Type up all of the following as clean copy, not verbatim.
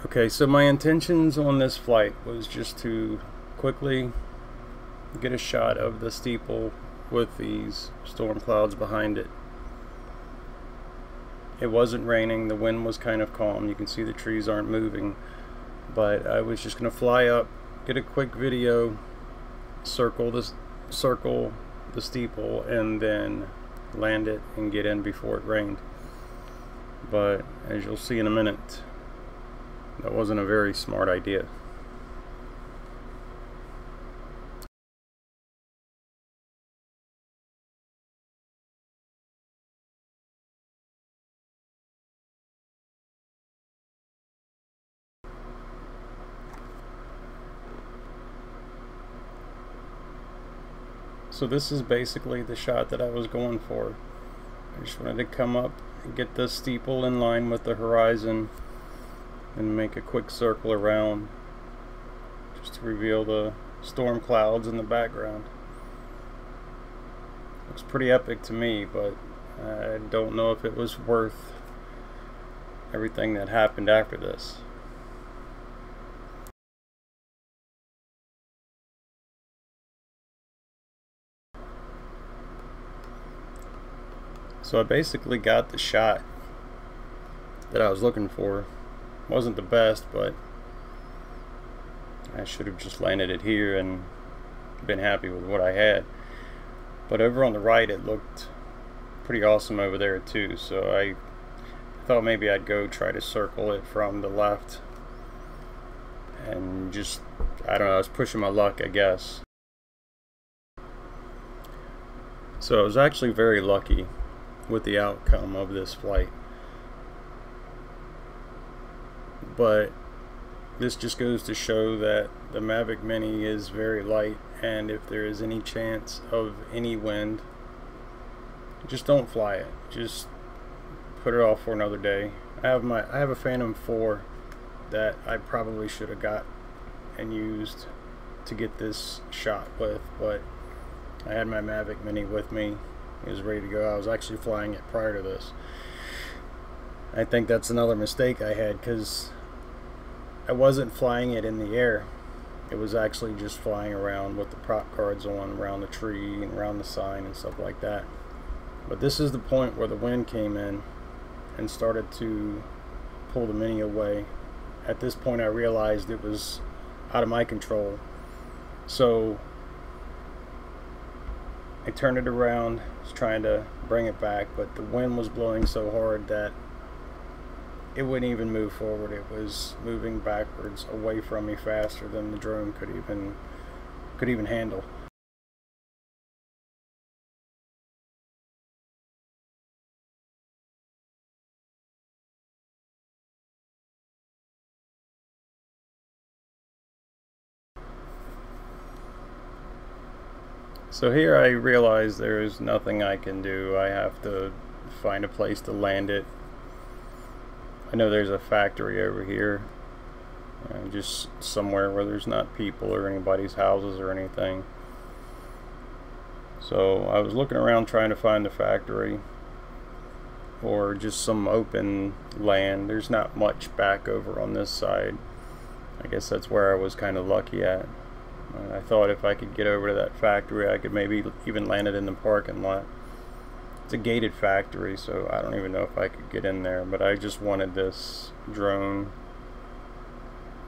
Okay, so my intentions on this flight was just to quickly get a shot of the steeple with these storm clouds behind it. It wasn't raining, the wind was kind of calm, you can see the trees aren't moving, but I was just going to fly up, get a quick video, circle the steeple, and then land it and get in before it rained. But as you'll see in a minute, that wasn't a very smart idea. So this is basically the shot that I was going for. I just wanted to come up and get the steeple in line with the horizon and make a quick circle around just to reveal the storm clouds in the background. Looks pretty epic to me, but I don't know if it was worth everything that happened after this. So I basically got the shot that I was looking for. Wasn't the best, but I should have just landed it here and been happy with what I had. But over on the right it looked pretty awesome over there too, so I thought maybe I'd go try to circle it from the left and just, I don't know, I was pushing my luck, I guess. So I was actually very lucky with the outcome of this flight. But this just goes to show that the Mavic Mini is very light, and if there is any chance of any wind, just don't fly it. Just put it off for another day. I have a Phantom 4 that I probably should have got and used to get this shot with, but I had my Mavic Mini with me. It was ready to go. I was actually flying it prior to this. I think that's another mistake I had, because I wasn't flying it in the air. It was actually just flying around with the prop cards on, around the tree and around the sign and stuff like that. But this is the point where the wind came in and started to pull the Mini away. At this point I realized it was out of my control. So I turned it around, was trying to bring it back, but the wind was blowing so hard that it wouldn't even move forward. It was moving backwards away from me faster than the drone could even handle. So here I realize there is nothing I can do. I have to find a place to land it. I know there's a factory over here, just somewhere where there's not people or anybody's houses or anything. So I was looking around trying to find the factory or just some open land. There's not much back over on this side. I guess that's where I was kind of lucky at. I thought if I could get over to that factory, I could maybe even land it in the parking lot. It's a gated factory, so I don't even know if I could get in there, but I just wanted this drone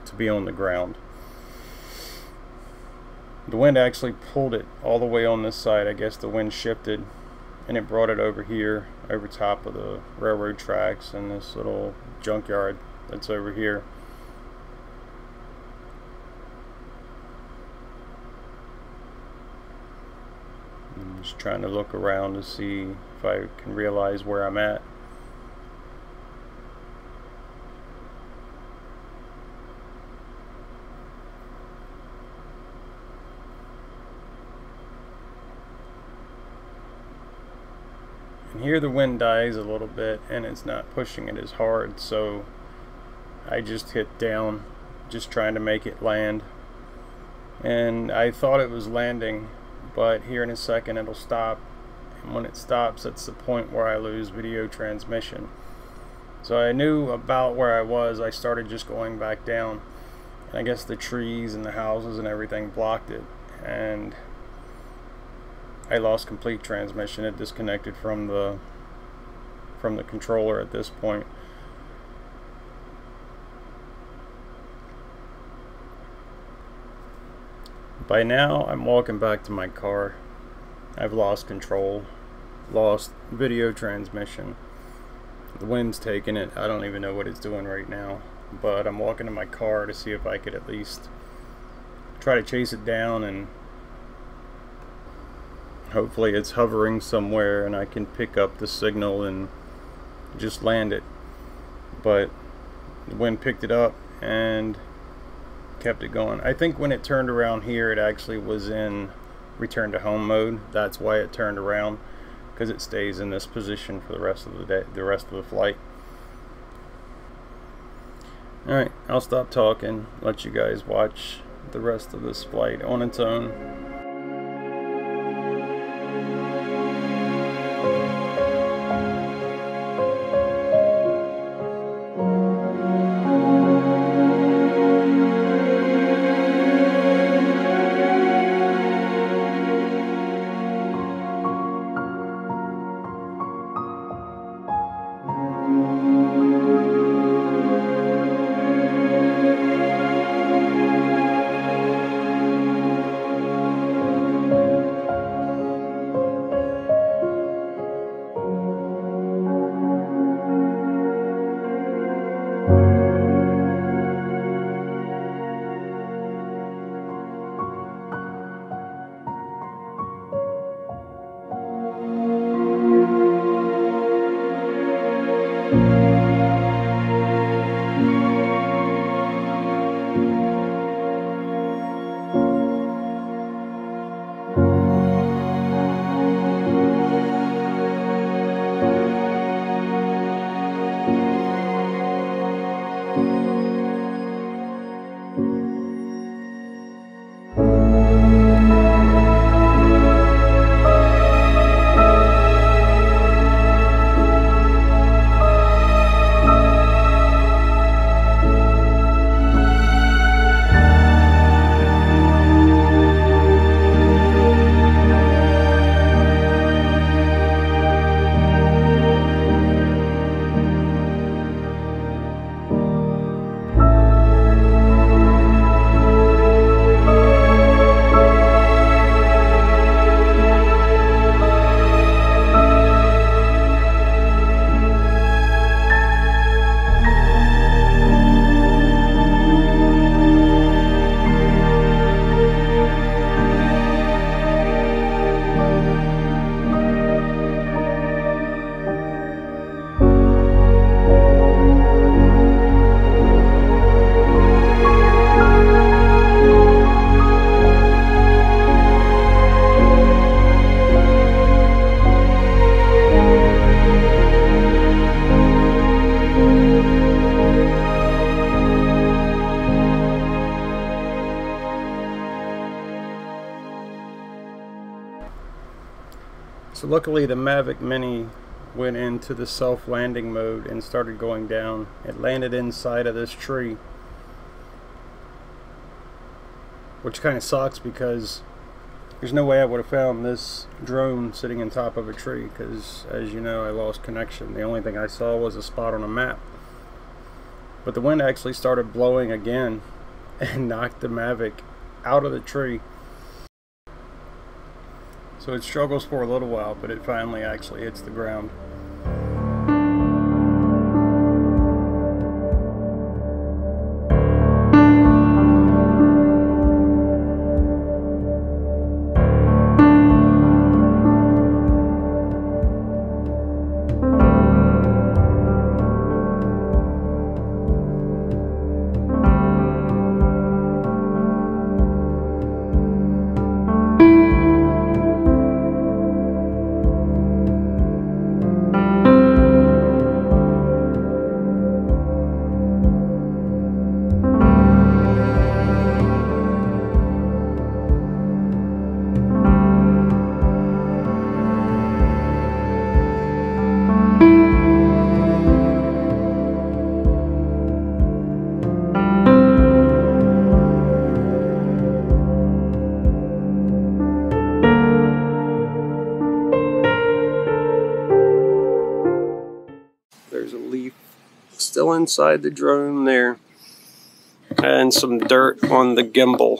to be on the ground. The wind actually pulled it all the way on this side. I guess the wind shifted and it brought it over here, over top of the railroad tracks and this little junkyard that's over here. I'm just trying to look around to see if I can realize where I'm at. And here the wind dies a little bit and it's not pushing it as hard, so I just hit down, just trying to make it land. And I thought it was landing, but here in a second it'll stop, and when it stops, that's the point where I lose video transmission. So I knew about where I was. I started just going back down. And I guess the trees and the houses and everything blocked it. And I lost complete transmission. It disconnected from the controller at this point. By now, I'm walking back to my car. I've lost control, lost video transmission. The wind's taking it. I don't even know what it's doing right now. But I'm walking to my car to see if I could at least try to chase it down, and hopefully it's hovering somewhere and I can pick up the signal and just land it. But the wind picked it up and kept it going. I think when it turned around here, it actually was in return to home mode. That's why it turned around, because it stays in this position for the rest of the day, the rest of the flight. Alright, I'll stop talking, let you guys watch the rest of this flight on its own. So luckily the Mavic Mini went into the self-landing mode and started going down. It landed inside of this tree, which kind of sucks because there's no way I would have found this drone sitting on top of a tree, because as you know, I lost connection. The only thing I saw was a spot on a map. But the wind actually started blowing again and knocked the Mavic out of the tree. So it struggles for a little while, but it finally actually hits the ground. There's a leaf still inside the drone there. And some dirt on the gimbal.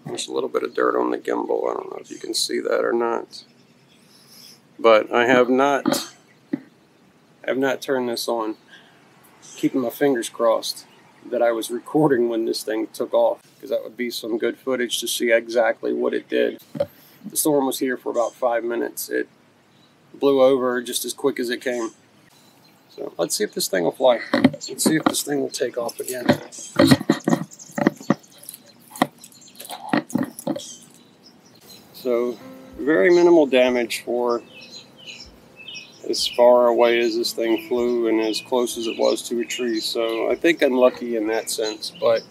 There's a little bit of dirt on the gimbal. I don't know if you can see that or not. But I have not turned this on. Keeping my fingers crossed that I was recording when this thing took off, because that would be some good footage to see exactly what it did. The storm was here for about 5 minutes. It blew over just as quick as it came. So let's see if this thing will fly. Let's see if this thing will take off again. So very minimal damage for as far away as this thing flew and as close as it was to a tree. So I think I'm lucky in that sense, but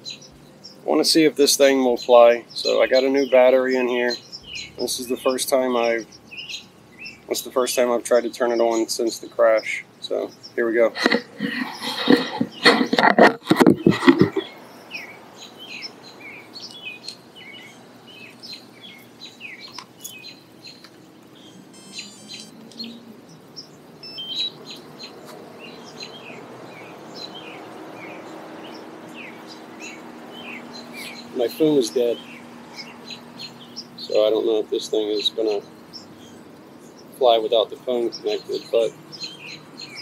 I want to see if this thing will fly. So I got a new battery in here. This is the first time I've tried to turn it on since the crash. So here we go. My phone is dead, so I don't know if this thing is gonna fly without the phone connected, but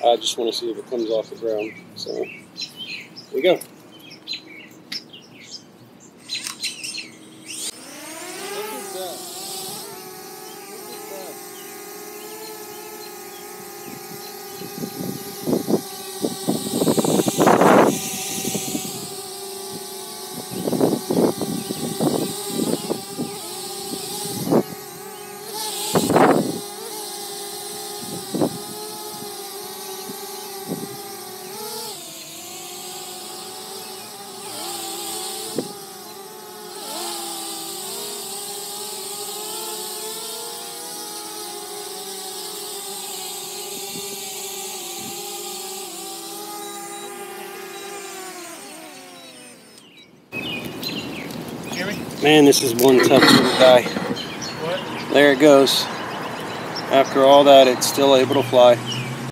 I just want to see if it comes off the ground. So here we go. Look at that. Man, this is one tough little guy. What? There it goes. After all that, it's still able to fly.